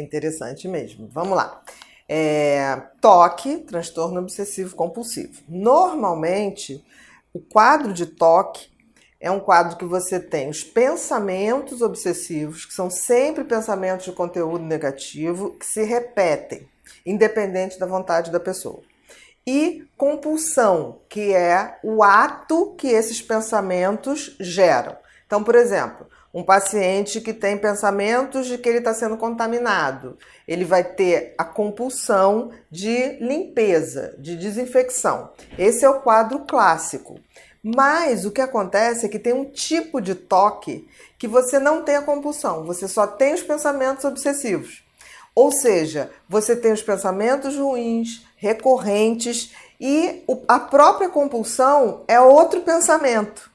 Interessante mesmo. Vamos lá. TOC, transtorno obsessivo compulsivo. Normalmente, o quadro de TOC é um quadro que você tem os pensamentos obsessivos, que são sempre pensamentos de conteúdo negativo, que se repetem, independente da vontade da pessoa. E compulsão, que é o ato que esses pensamentos geram. Então, por exemplo, um paciente que tem pensamentos de que ele está sendo contaminado, ele vai ter a compulsão de limpeza, de desinfecção. Esse é o quadro clássico. Mas o que acontece é que tem um tipo de TOC que você não tem a compulsão, você só tem os pensamentos obsessivos. Ou seja, você tem os pensamentos ruins, recorrentes, e a própria compulsão é outro pensamento.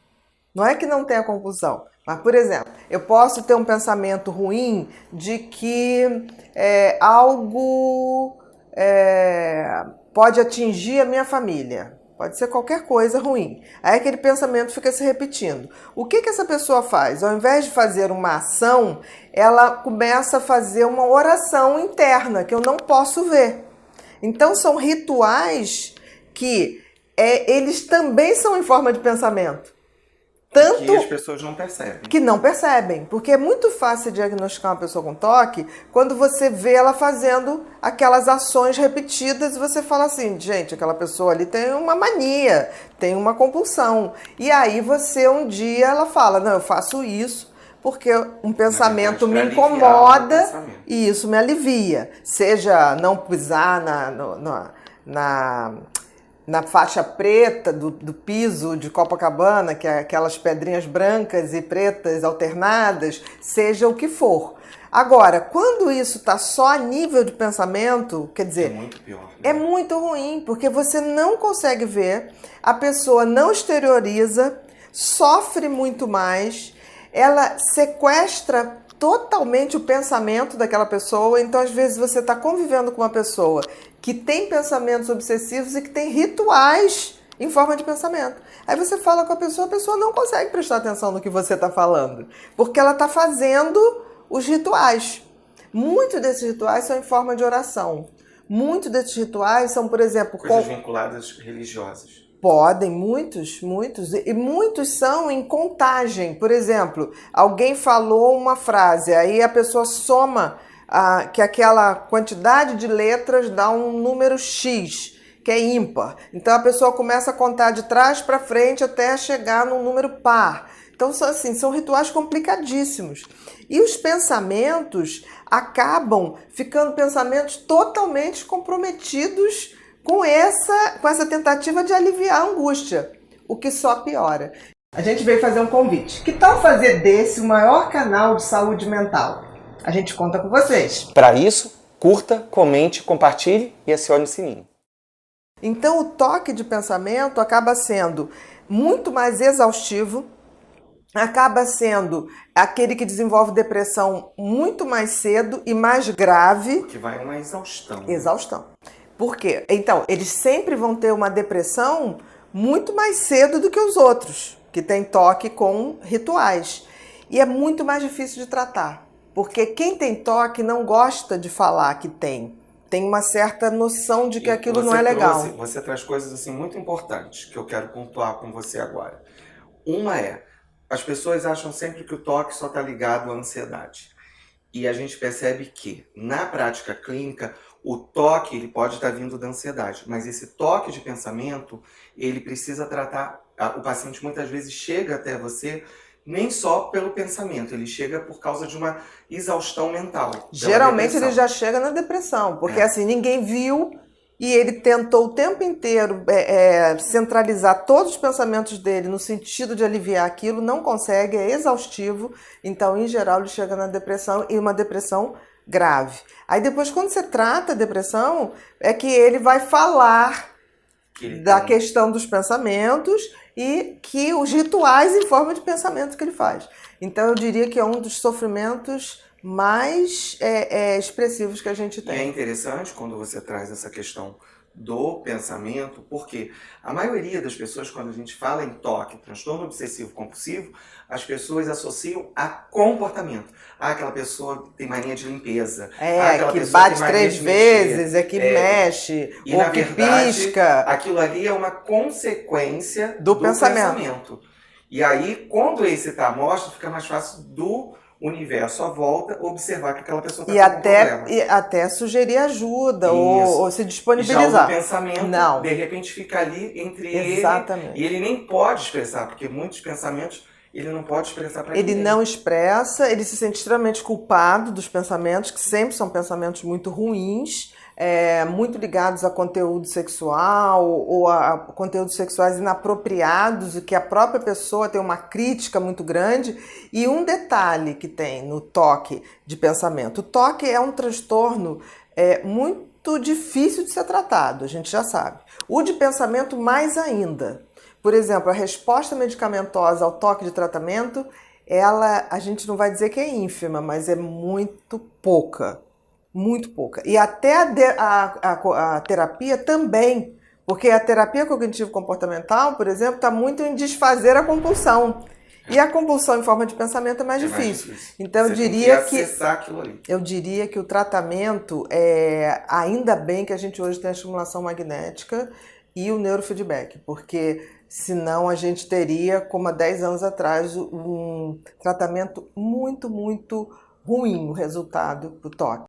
Não é que não tem a compulsão, mas, por exemplo, eu posso ter um pensamento ruim de que algo pode atingir a minha família. Pode ser qualquer coisa ruim. Aí aquele pensamento fica se repetindo. O que essa pessoa faz? Ao invés de fazer uma ação, ela começa a fazer uma oração interna que eu não posso ver. Então são rituais que eles também são em forma de pensamento. Tanto que as pessoas não percebem. Que não percebem, porque é muito fácil diagnosticar uma pessoa com TOC quando você vê ela fazendo aquelas ações repetidas e você fala assim, gente, aquela pessoa ali tem uma mania, tem uma compulsão. E aí você um dia ela fala, não, eu faço isso porque um pensamento me incomoda e isso me alivia. Seja não pisar na faixa preta do piso de Copacabana, que é aquelas pedrinhas brancas e pretas alternadas, seja o que for. Agora, quando isso está só a nível de pensamento, quer dizer, é muito pior, né? É muito ruim, porque você não consegue ver, a pessoa não exterioriza, sofre muito mais, ela sequestra totalmente o pensamento daquela pessoa. Então, às vezes, você está convivendo com uma pessoa que tem pensamentos obsessivos e que tem rituais em forma de pensamento. Aí você fala com a pessoa não consegue prestar atenção no que você está falando, porque ela está fazendo os rituais. Muitos desses rituais são em forma de oração. Muitos desses rituais são, por exemplo... coisas vinculadas religiosas. Podem, muitos. E muitos são em contagem. Por exemplo, alguém falou uma frase, aí a pessoa soma que aquela quantidade de letras dá um número X, que é ímpar. Então a pessoa começa a contar de trás para frente até chegar num número par. Então são rituais complicadíssimos. E os pensamentos acabam ficando pensamentos totalmente comprometidos com essa tentativa de aliviar a angústia, o que só piora. A gente veio fazer um convite. Que tal fazer desse o maior canal de saúde mental? A gente conta com vocês. Para isso, curta, comente, compartilhe e acione o sininho. Então o TOC de pensamento acaba sendo muito mais exaustivo, acaba sendo aquele que desenvolve depressão muito mais cedo e mais grave. Que vai uma exaustão. Exaustão. Por quê? Então, eles sempre vão ter uma depressão muito mais cedo do que os outros, que têm TOC com rituais. E é muito mais difícil de tratar, porque quem tem TOC não gosta de falar que tem. Tem uma certa noção de que aquilo não é legal. Você traz coisas assim muito importantes que eu quero pontuar com você agora. Uma as pessoas acham sempre que o TOC só está ligado à ansiedade. E a gente percebe que, na prática clínica, o TOC ele pode estar vindo da ansiedade, mas esse TOC de pensamento, ele precisa tratar, o paciente muitas vezes chega até você nem só pelo pensamento, ele chega por causa de uma exaustão mental. Geralmente ele já chega na depressão, porque assim, ninguém viu e ele tentou o tempo inteiro centralizar todos os pensamentos dele no sentido de aliviar aquilo, não consegue, é exaustivo, então em geral ele chega na depressão e uma depressão grave. Aí depois, quando você trata a depressão, é que ele vai falar da questão dos pensamentos e que os rituais em forma de pensamento que ele faz. Então eu diria que é um dos sofrimentos mais expressivos que a gente tem. E é interessante quando você traz essa questão do pensamento, porque a maioria das pessoas, quando a gente fala em toque, transtorno obsessivo compulsivo, as pessoas associam a comportamento. Ah, aquela pessoa tem mania de limpeza. Ah, aquela que pessoa bate tem mania 3 de mexer. vezes, é que mexe, E ou na que verdade, pisca. aquilo ali é uma consequência Do do pensamento. pensamento. E aí, quando esse está à mostra, fica mais fácil do universo à volta observar que aquela pessoa está com um problema. E até sugerir ajuda Isso. ou se Já o do disponibilizar. pensamento, Não. de repente, fica ali entre Exatamente. ele e ele nem pode expressar, porque muitos pensamentos ele não pode expressar para Ele ninguém. não expressa, ele se sente extremamente culpado dos pensamentos, que sempre são pensamentos muito ruins, muito ligados a conteúdo sexual ou a conteúdos sexuais inapropriados, e que a própria pessoa tem uma crítica muito grande. E um detalhe que tem no toque de pensamento: o toque é um transtorno muito difícil de ser tratado, a gente já sabe. O de pensamento, mais ainda. Por exemplo, a resposta medicamentosa ao toque de tratamento, a gente não vai dizer que é ínfima, mas é muito pouca. Muito pouca. E até a terapia também, porque a terapia cognitivo-comportamental, por exemplo, está muito em desfazer a compulsão. E a compulsão em forma de pensamento é mais difícil. Então Você tem que acessar aquilo ali. Eu diria que o tratamento ainda bem que a gente hoje tem a estimulação magnética e o neurofeedback, porque senão a gente teria, como há 10 anos atrás, um tratamento muito, muito ruim, o resultado do toque.